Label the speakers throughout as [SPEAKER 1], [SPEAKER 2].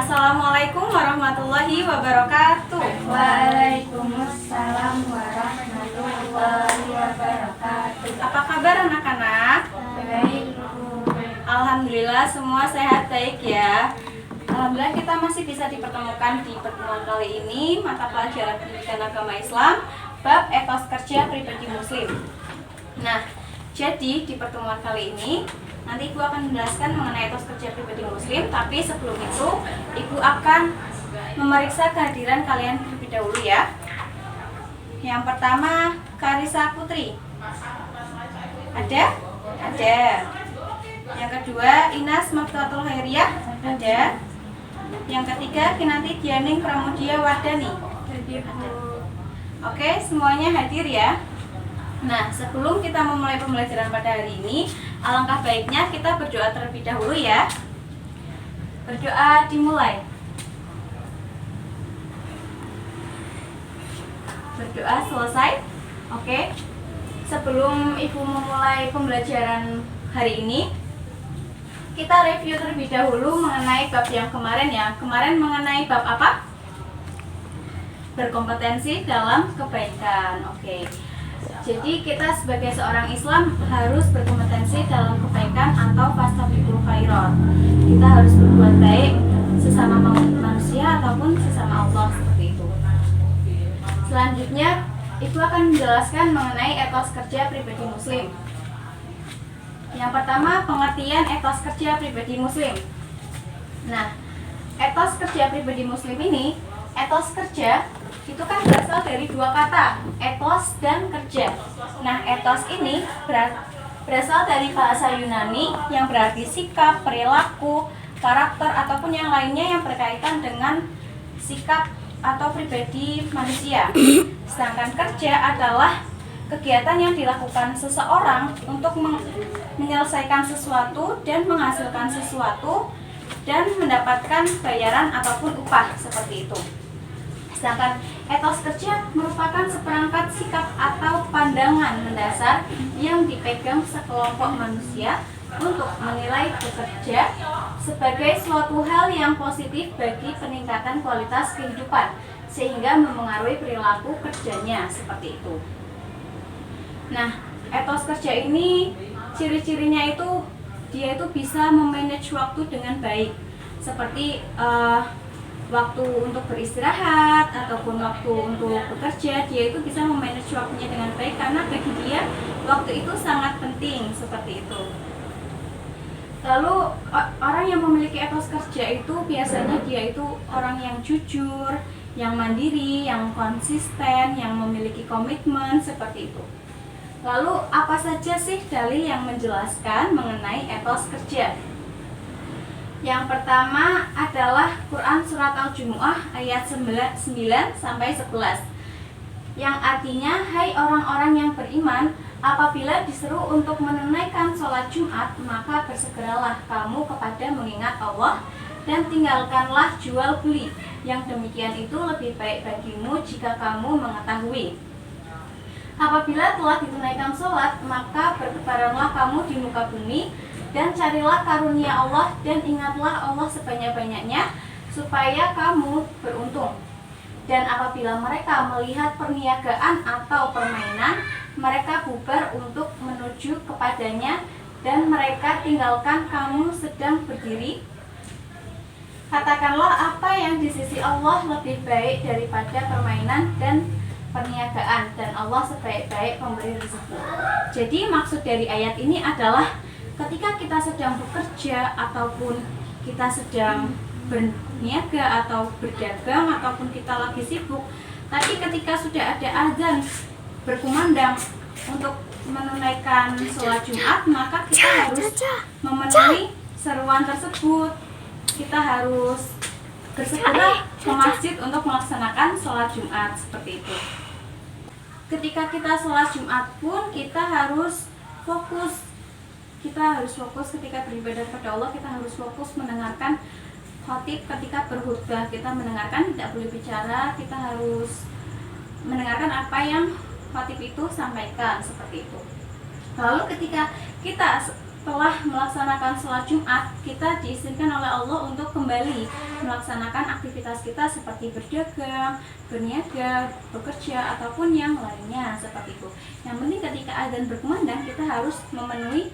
[SPEAKER 1] Assalamualaikum warahmatullahi wabarakatuh.
[SPEAKER 2] Waalaikumsalam warahmatullahi wabarakatuh.
[SPEAKER 1] Apa kabar anak-anak?
[SPEAKER 2] Baik,
[SPEAKER 1] Alhamdulillah semua sehat baik ya. Alhamdulillah kita masih bisa dipertemukan di pertemuan kali ini mata pelajaran pendidikan agama Islam bab etos kerja pribadi muslim. Nah, jadi di pertemuan kali ini nanti Ibu akan menjelaskan mengenai etos kerja pribadi muslim, tapi sebelum itu Ibu akan memeriksa kehadiran kalian terlebih dahulu ya. Yang pertama, Karisa Putri. Ada? Ada. Yang kedua, Inas Maftuhatul Khairiyah. Ada. Yang ketiga, Kinanti Dianing Pramudia Wardani. Ada. Oke, semuanya hadir ya. Nah, sebelum kita memulai pembelajaran pada hari ini, alangkah baiknya kita berdoa terlebih dahulu ya. Berdoa dimulai. Berdoa selesai. Oke. Sebelum Ibu memulai pembelajaran hari ini, kita review terlebih dahulu mengenai bab yang kemarin ya. Kemarin mengenai bab apa? Berkompetensi dalam kebaikan. Oke. Jadi kita sebagai seorang Islam harus berkompetensi dalam kebaikan atau fastabiqul khairat. Kita harus berbuat baik sesama manusia ataupun sesama Allah, seperti itu. Selanjutnya, Ibu akan menjelaskan mengenai etos kerja pribadi muslim. Yang pertama, pengertian etos kerja pribadi muslim. Nah, etos kerja pribadi muslim ini, etos kerja itu kan berasal dari dua kata, etos dan kerja. Nah, etos ini berasal dari bahasa Yunani yang berarti sikap, perilaku, karakter, ataupun yang lainnya yang berkaitan dengan sikap atau pribadi manusia. Sedangkan kerja adalah kegiatan yang dilakukan seseorang untuk menyelesaikan sesuatu dan menghasilkan sesuatu dan mendapatkan bayaran ataupun upah, seperti itu. Sedangkan etos kerja merupakan seperangkat sikap atau pandangan mendasar yang dipegang sekelompok manusia untuk menilai bekerja sebagai suatu hal yang positif bagi peningkatan kualitas kehidupan sehingga mempengaruhi perilaku kerjanya, seperti itu. Nah, etos kerja ini ciri-cirinya itu dia itu bisa memanage waktu dengan baik, seperti waktu untuk beristirahat ataupun waktu untuk bekerja. Dia itu bisa memanage waktunya dengan baik karena bagi dia waktu itu sangat penting, seperti itu. Lalu orang yang memiliki etos kerja itu biasanya dia itu orang yang jujur, yang mandiri, yang konsisten, yang memiliki komitmen, seperti itu. Lalu apa saja sih dalil yang menjelaskan mengenai etos kerja? Yang pertama adalah Quran Surat Al-Jumu'ah ayat 9-11, yang artinya, hai orang-orang yang beriman, apabila diseru untuk menunaikan sholat Jumat, maka bersegeralah kamu kepada mengingat Allah dan tinggalkanlah jual beli. Yang demikian itu lebih baik bagimu jika kamu mengetahui. Apabila telah ditunaikan sholat, maka bertebaranlah kamu di muka bumi dan carilah karunia Allah dan ingatlah Allah sebanyak-banyaknya supaya kamu beruntung. Dan apabila mereka melihat perniagaan atau permainan, mereka bubar untuk menuju kepadanya dan mereka tinggalkan kamu sedang berdiri. Katakanlah apa yang di sisi Allah lebih baik daripada permainan dan perniagaan, dan Allah sebaik-baik pemberi rezeki. Jadi maksud dari ayat ini adalah ketika kita sedang bekerja ataupun kita sedang berniaga atau berdagang ataupun kita lagi sibuk, tapi ketika sudah ada azan berkumandang untuk menunaikan sholat Jumat, maka kita harus memenuhi seruan tersebut. Kita harus bersegera ke masjid untuk melaksanakan sholat Jumat, seperti itu. Ketika kita sholat Jumat pun kita harus fokus. Kita harus fokus ketika beribadah kepada Allah, kita harus fokus mendengarkan khotib ketika berkhutbah. Kita mendengarkan, tidak boleh bicara, kita harus mendengarkan apa yang khotib itu sampaikan, seperti itu. Lalu ketika kita telah melaksanakan sholat Jumat, kita diizinkan oleh Allah untuk kembali melaksanakan aktivitas kita seperti berdagang, berniaga, bekerja, ataupun yang lainnya seperti itu. Yang penting ketika azan berkumandang kita harus memenuhi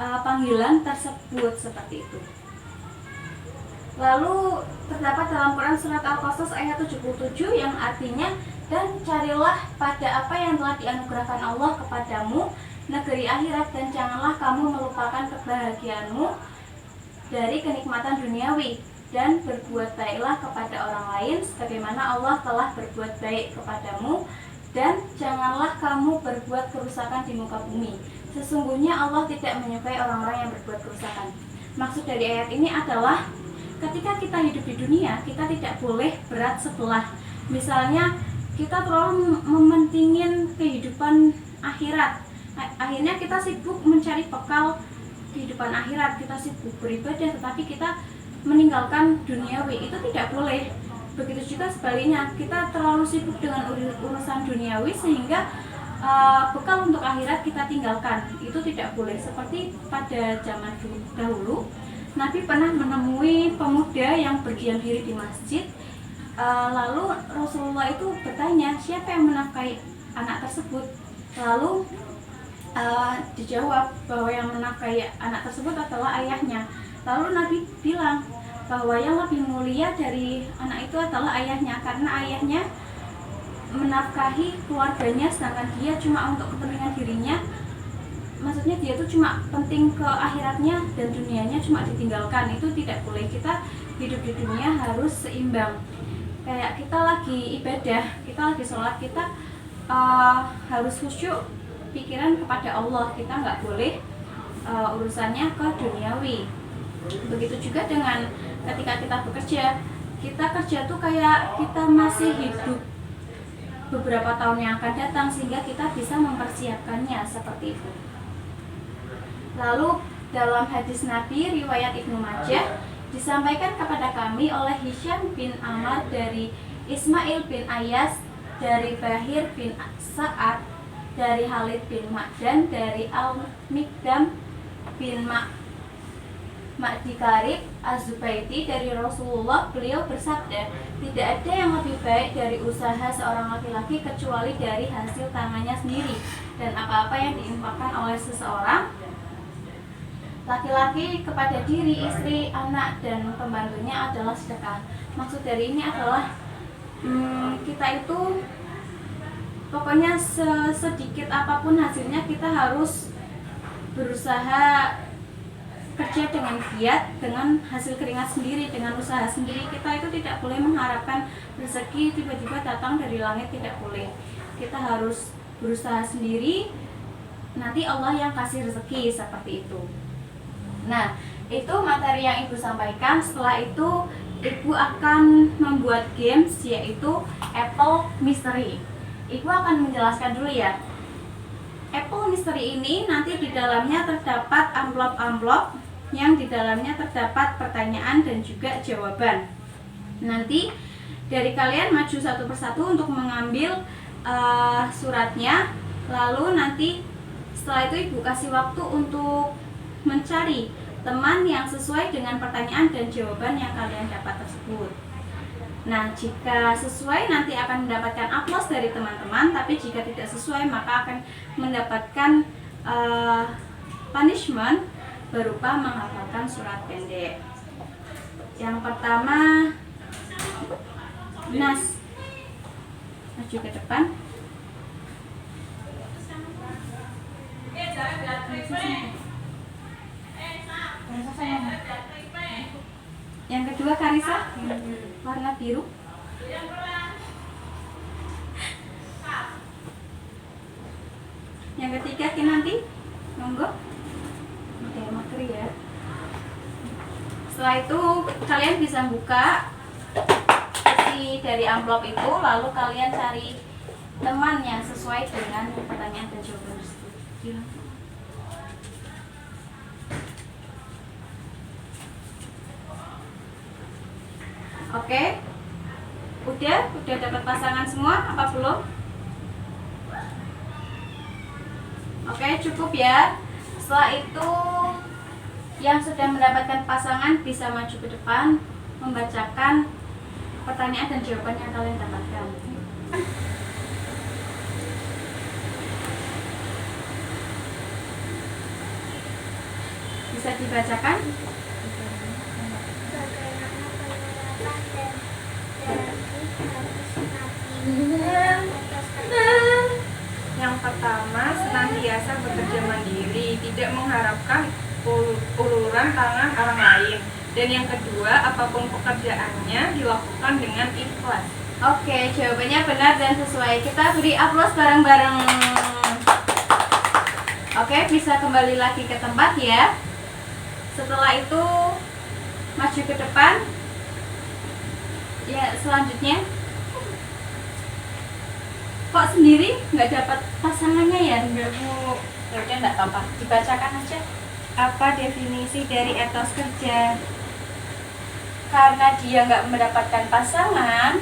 [SPEAKER 1] panggilan tersebut seperti itu. Lalu terdapat dalam Quran surat Al-Qasas ayat 77 yang artinya, dan carilah pada apa yang telah dianugerahkan Allah kepadamu negeri akhirat, dan janganlah kamu melupakan kebahagiaanmu dari kenikmatan duniawi, dan berbuat baiklah kepada orang lain sebagaimana Allah telah berbuat baik kepadamu, dan janganlah kamu berbuat kerusakan di muka bumi. Sesungguhnya Allah tidak menyukai orang-orang yang berbuat kerusakan. Maksud dari ayat ini adalah ketika kita hidup di dunia, kita tidak boleh berat sebelah. Misalnya kita terlalu mementingin kehidupan akhirat, akhirnya kita sibuk mencari bekal kehidupan akhirat, kita sibuk beribadah, tetapi kita meninggalkan duniawi. Itu tidak boleh. Begitu juga sebaliknya, kita terlalu sibuk dengan urusan duniawi sehingga bekal untuk akhirat kita tinggalkan. Itu tidak boleh. Seperti pada zaman dahulu, Nabi pernah menemui pemuda yang berdiam diri di masjid. Lalu Rasulullah itu bertanya, siapa yang menafkahi anak tersebut? Lalu dijawab bahwa yang menafkahi anak tersebut adalah ayahnya. Lalu Nabi bilang bahwa yang lebih mulia dari anak itu adalah ayahnya, karena ayahnya menafkahi keluarganya, sedangkan dia cuma untuk kepentingan dirinya. Maksudnya dia tuh cuma penting ke akhiratnya dan dunianya cuma ditinggalkan. Itu tidak boleh. Kita hidup di dunia harus seimbang. Kayak kita lagi ibadah, kita lagi sholat, kita harus khusyuk pikiran kepada Allah. Kita nggak boleh urusannya ke duniawi. Begitu juga dengan ketika kita bekerja, kita kerja tuh kayak kita masih hidup beberapa tahun yang akan datang, sehingga kita bisa mempersiapkannya seperti itu. Lalu dalam hadis Nabi riwayat Ibnu Majah, disampaikan kepada kami oleh Hisham bin Ammar dari Ismail bin Ayas, dari Bahir bin Sa'ad, dari Khalid bin Ma'dan, dari Al-Mikdam bin Ma'di Karib Az-Zubaidi, dari Rasulullah, beliau bersabda, tidak ada yang lebih baik dari usaha seorang laki-laki kecuali dari hasil tangannya sendiri, dan apa-apa yang diinfakkan oleh seseorang laki-laki kepada diri, istri, anak, dan pembantunya adalah sedekah. Maksud dari ini adalah kita itu pokoknya sedikit apapun hasilnya kita harus berusaha kerja dengan giat, dengan hasil keringat sendiri, dengan usaha sendiri. Kita itu tidak boleh mengharapkan rezeki tiba-tiba datang dari langit, tidak boleh. Kita harus berusaha sendiri, nanti Allah yang kasih rezeki seperti itu. Nah, itu materi yang Ibu sampaikan. Setelah itu Ibu akan membuat games, yaitu Apple Mystery. Ibu akan menjelaskan dulu ya. Apple Mystery ini nanti di dalamnya terdapat amplop-amplop yang di dalamnya terdapat pertanyaan dan juga jawaban. Nanti dari kalian maju satu persatu untuk mengambil suratnya. Lalu nanti setelah itu Ibu kasih waktu untuk mencari teman yang sesuai dengan pertanyaan dan jawaban yang kalian dapat tersebut. Nah, jika sesuai nanti akan mendapatkan aplaus dari teman-teman, tapi jika tidak sesuai maka akan mendapatkan punishment berupa menghafalkan surat pendek. Yang pertama, Nas, maju ke depan. Yang kedua Karisa, warna biru. Yang ketiga Kinanti, monggo. Oke, materi ya. Setelah itu kalian bisa buka isi dari amplop itu, lalu kalian cari teman yang sesuai dengan pertanyaan dan jawaban tersebut. Oke, udah dapat pasangan semua apa belum? Oke, cukup ya. Setelah itu yang sudah mendapatkan pasangan bisa maju ke depan membacakan pertanyaan dan jawaban yang kalian dapatkan. Bisa dibacakan?
[SPEAKER 2] Yang pertama, senantiasa bekerja mandiri, tidak mengharapkan uluran tangan orang lain. Dan yang kedua, apapun pekerjaannya dilakukan dengan ikhlas.
[SPEAKER 1] Oke, jawabannya benar dan sesuai. Kita beri aplaus bareng-bareng. Oke, bisa kembali lagi ke tempat ya. Setelah itu maju ke depan. Ya, selanjutnya. Kok sendiri nggak dapat pasangannya ya?
[SPEAKER 2] Enggak, Bu.
[SPEAKER 1] Ya udah nggak apa-apa, dibacakan aja.
[SPEAKER 2] Apa definisi dari etos kerja?
[SPEAKER 1] Karena dia nggak mendapatkan pasangan,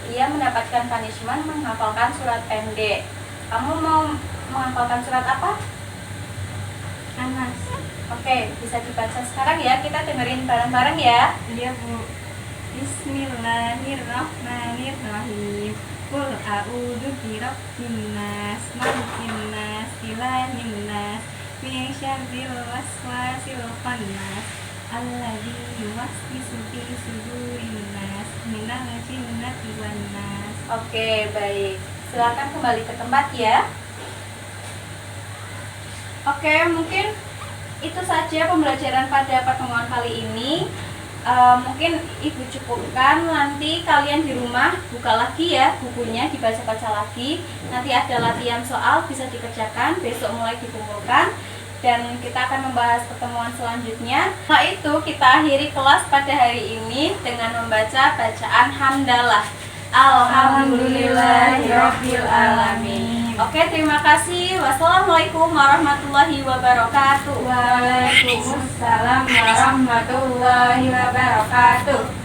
[SPEAKER 1] dia mendapatkan punishment menghafalkan surat pendek. Kamu mau menghafalkan surat apa?
[SPEAKER 2] Anas.
[SPEAKER 1] Oke, bisa dibaca sekarang ya. Kita dengerin bareng-bareng ya.
[SPEAKER 2] Iya, Bu. Bismillahirrahmanirrahim. Qul a'udzu birabbin nas, malikin nas, ilahin nas, min syarril waswasil khannas, alladzi yuwaswisu fi sudurin nas, minal jinnati wan nas.
[SPEAKER 1] Oke, baik. Silakan kembali ke tempat ya. Oke, mungkin itu saja pembelajaran pada pertemuan kali ini. Mungkin Ibu cukupkan, nanti kalian di rumah buka lagi ya bukunya, dibaca-baca lagi. Nanti ada latihan soal bisa dikerjakan, besok mulai dikumpulkan. Dan kita akan membahas pertemuan selanjutnya. Setelah itu kita akhiri kelas pada hari ini dengan membaca bacaan hamdalah. Alhamdulillahirabbil alamin. Oke, terima kasih. Wassalamualaikum warahmatullahi wabarakatuh.
[SPEAKER 2] Waalaikumsalam warahmatullahi wabarakatuh.